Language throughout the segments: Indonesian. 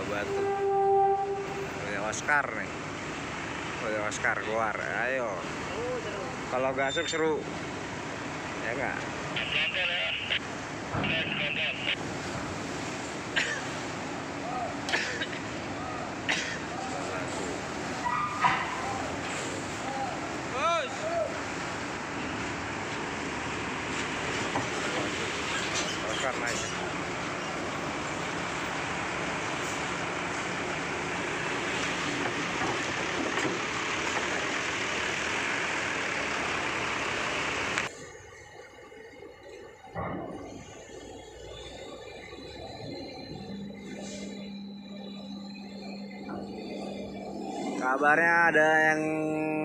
Batu. Oscar nih. Oscar keluar. Ayo. Kalau gasuk seru. Ya enggak? Oscar naik. Kabarnya ada yang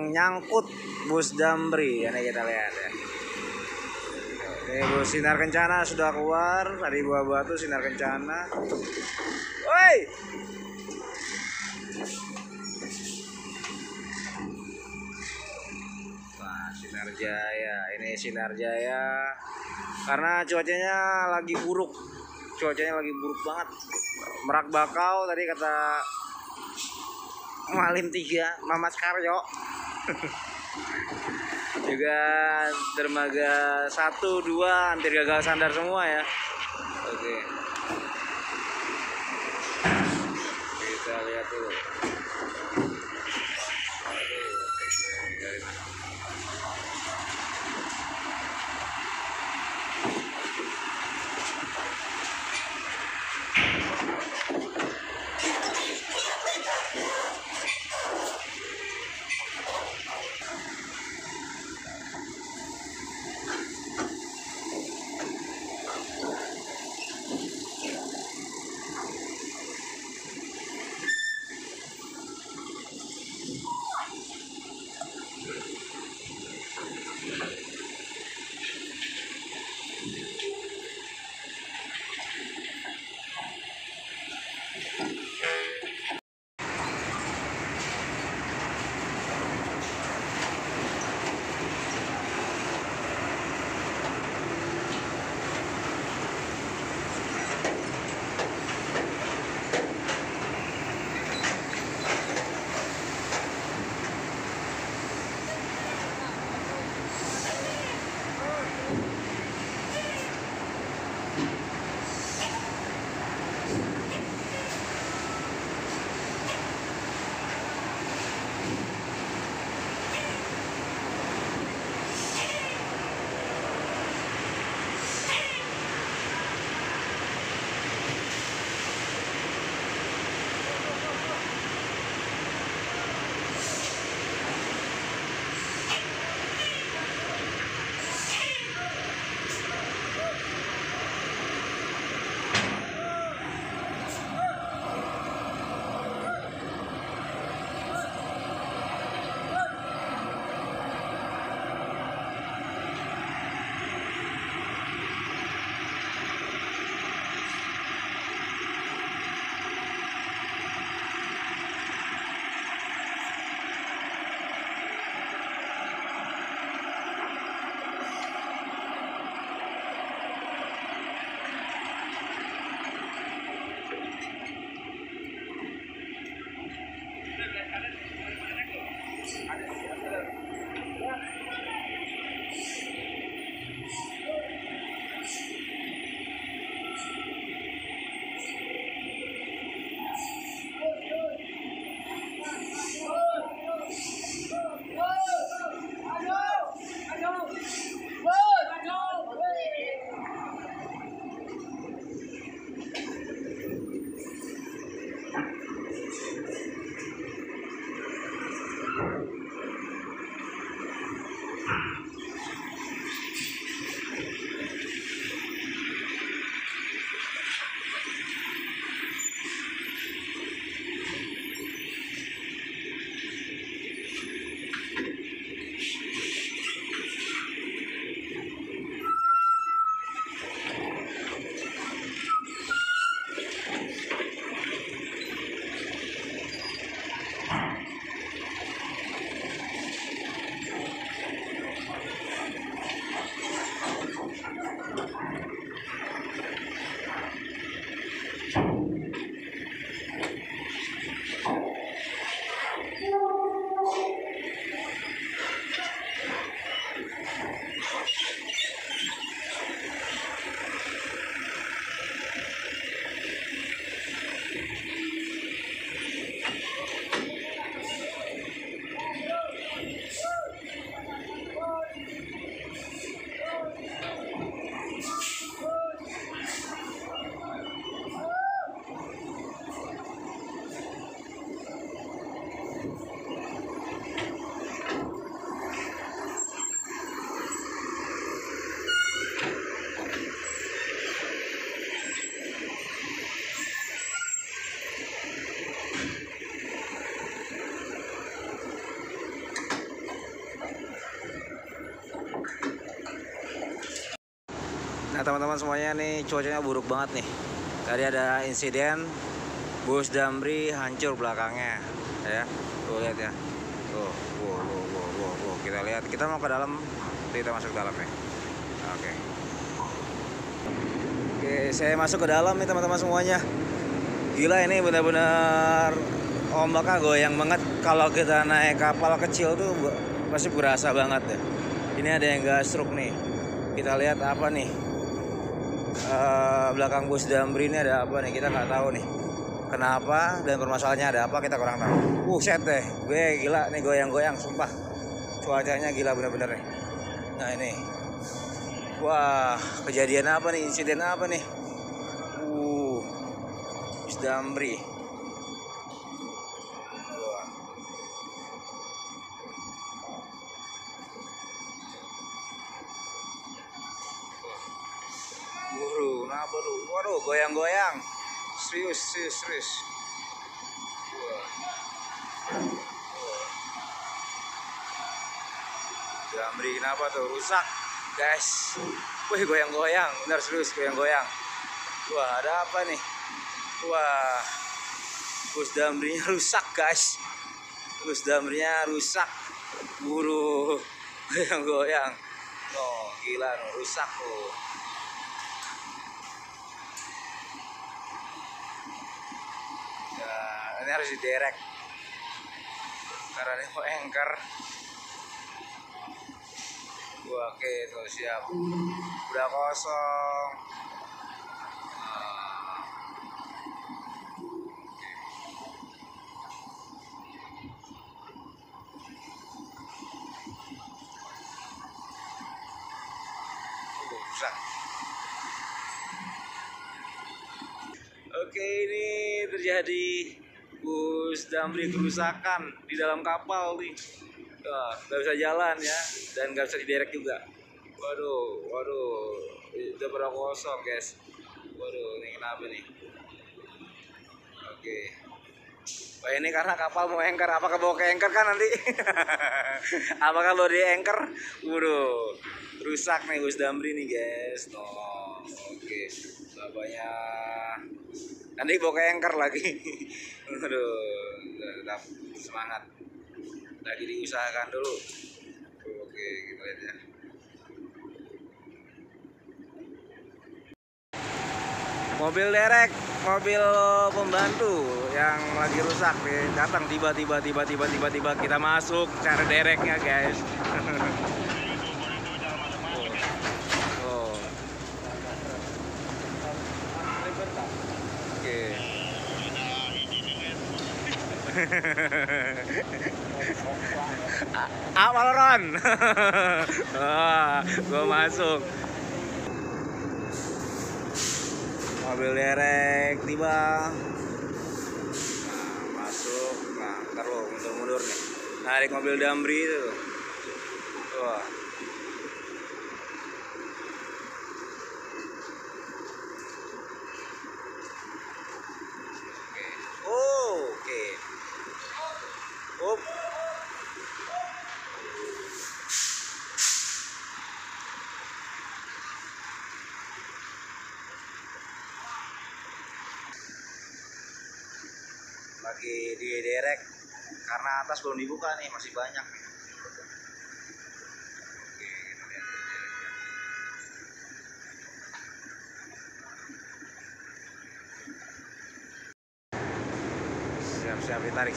nyangkut bus Damri, ya kita lihat ya. Ini bus Sinar Kencana sudah keluar dari Buah Batu. Sinar Kencana. Woi. Wah, Sinar Jaya. Ini Sinar Jaya. Karena cuacanya lagi buruk. Cuacanya lagi buruk banget. Merak bakau tadi kata Malim 3, Mamat Karyo. Juga dermaga 1, 2 hampir gagal sandar semua ya. Oke. Kita lihat dulu. teman-teman semuanya, nih cuacanya buruk banget nih. Tadi ada insiden bus Damri hancur belakangnya, ya. Tuh lihat ya. Tuh, wow. Kita lihat. Kita mau ke dalam, kita masuk ke dalam ya. Oke. Oke, saya masuk ke dalam nih teman-teman semuanya. Gila, ini benar-benar ombaknya goyang banget. Kalau kita naik kapal kecil tuh pasti berasa banget ya. Ini ada yang gasruk nih. Kita lihat apa nih, belakang bus Damri ini ada apa nih, kita nggak tahu nih kenapa dan permasalahannya ada apa, kita kurang tahu. Set deh, gue gila nih, goyang-goyang sumpah. Cuacanya gila bener-bener nih. Nah ini, wah, kejadian apa nih, insiden apa nih, bus Damri. Kenapa tuh? Waduh, goyang-goyang. Serius. Damri kenapa tuh? Rusak, guys. Wih, goyang-goyang. Bener, serius goyang-goyang. Wah, ada apa nih? Wah, bus Damrinya rusak, guys. Bus Damrinya rusak. Goyang-goyang. Oh, gila, rusak tuh. Ini harus diderek karena ini mau anchor. Oke, tuh siap, udah kosong. Rusak. Oke, ini terjadi bus Damri kerusakan di dalam kapal nih. Nggak bisa jalan ya, dan nggak bisa diderek juga. Waduh, udah pada kosong, guys. Waduh, ini kenapa nih? Oke. Wah, ini karena kapal mau anchor. Apakah bawa ke anchor kan nanti? Apakah lo di anchor? Waduh, rusak nih bus Damri nih, guys. Oke, bapaknya nanti bawa ke anchor lagi. Aduh, tetap semangat. Lagi diusahakan dulu. Oke, kita lihat ya. Mobil derek, mobil pembantu yang lagi rusak nih, datang tiba-tiba kita masuk cara dereknya, guys. Oke. Awal Ron. Gua masuk. Mobil derek tiba. Masuk. Nah, ntar lo mundur nih. Narik mobil Damri itu. Wah. Oke. Lagi diderek karena atas belum dibuka nih, masih banyak nih. Oke, kita lihat dereknya. Siap-siap ditarik.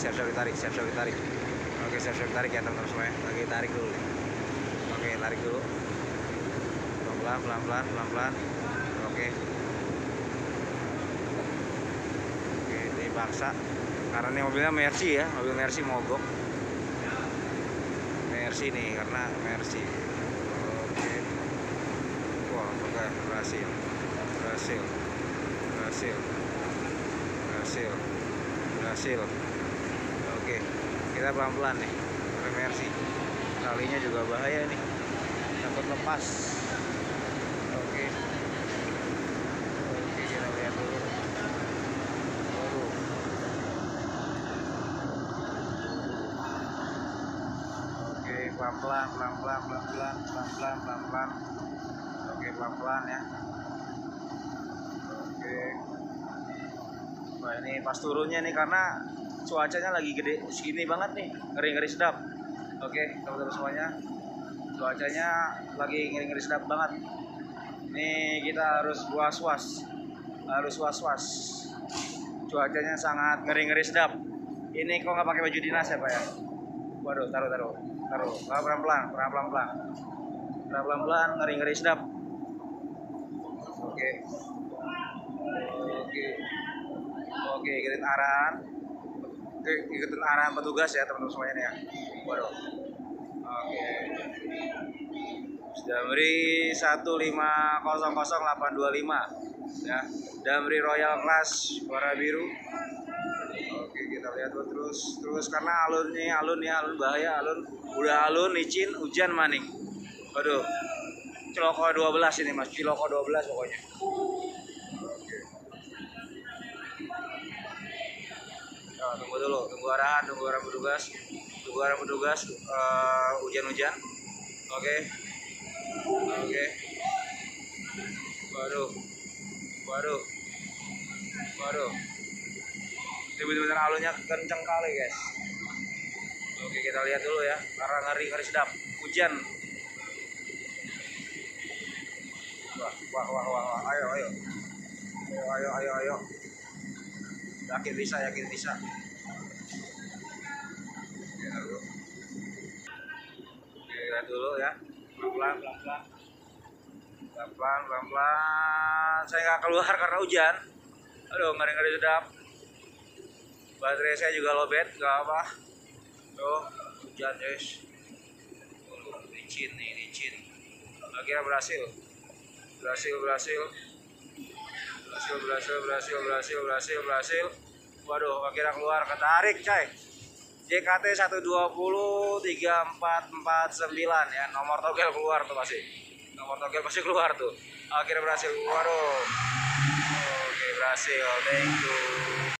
Oke, siap-siap ditarik ya teman-teman semuanya. Lagi tarik dulu. Oke, tarik dulu. Pelan-pelan. Oke, dipaksa. Karena ini mobilnya Mercy ya, mobil Mercy mogok. Mercy nih, karena Mercy. Oke. Wah, oke, berhasil. Oke, kita pelan-pelan nih. Mercy. Talinya juga bahaya nih, takut lepas. Oke, kita lihat dulu. Pelan-pelan. Oke, pelan-pelan ya. Wah, ini pas turunnya nih karena cuacanya lagi gede segini banget nih, ngeri-ngeri sedap. Oke, teman-teman semuanya, cuacanya lagi ngeri-ngeri sedap banget. Ini kita harus was-was, cuacanya sangat ngeri-ngeri sedap. Ini kok nggak pakai baju dinas ya Pak ya? Waduh, taruh, pelan-pelan, ngeri-ngeri sedap. Oke, ikutin arahan petugas ya teman-teman semuanya nih ya. Waduh. Oke. Damri 1500825 ya. Damri Royal Class warna biru. Oke, kita lihat terus karena alun bahaya, udah alun, licin, hujan maning. Waduh. Ciloko 12 ini Mas, Ciloko 12 pokoknya. Oke. Nah, tunggu arahan petugas. Hujan-hujan. Oke. Waduh. Ini benar-benar alunnya kenceng kali guys. Oke, kita lihat dulu ya, karena ngeri sedap. Hujan. Wah. Ayo. Yakin bisa. Lihat dulu ya, pelan-pelan. Saya nggak keluar karena hujan. Aduh, ngeri sedap. Baterai saya juga lowbat, nggak apa. Tuh, hujan guys. Licin. Akhirnya berhasil. Waduh, akhirnya keluar, ketarik coy. JKT 1203449 ya, nomor togel keluar tuh pasti. Keluar tuh. Akhirnya berhasil. Waduh. Oke, berhasil. Thank you.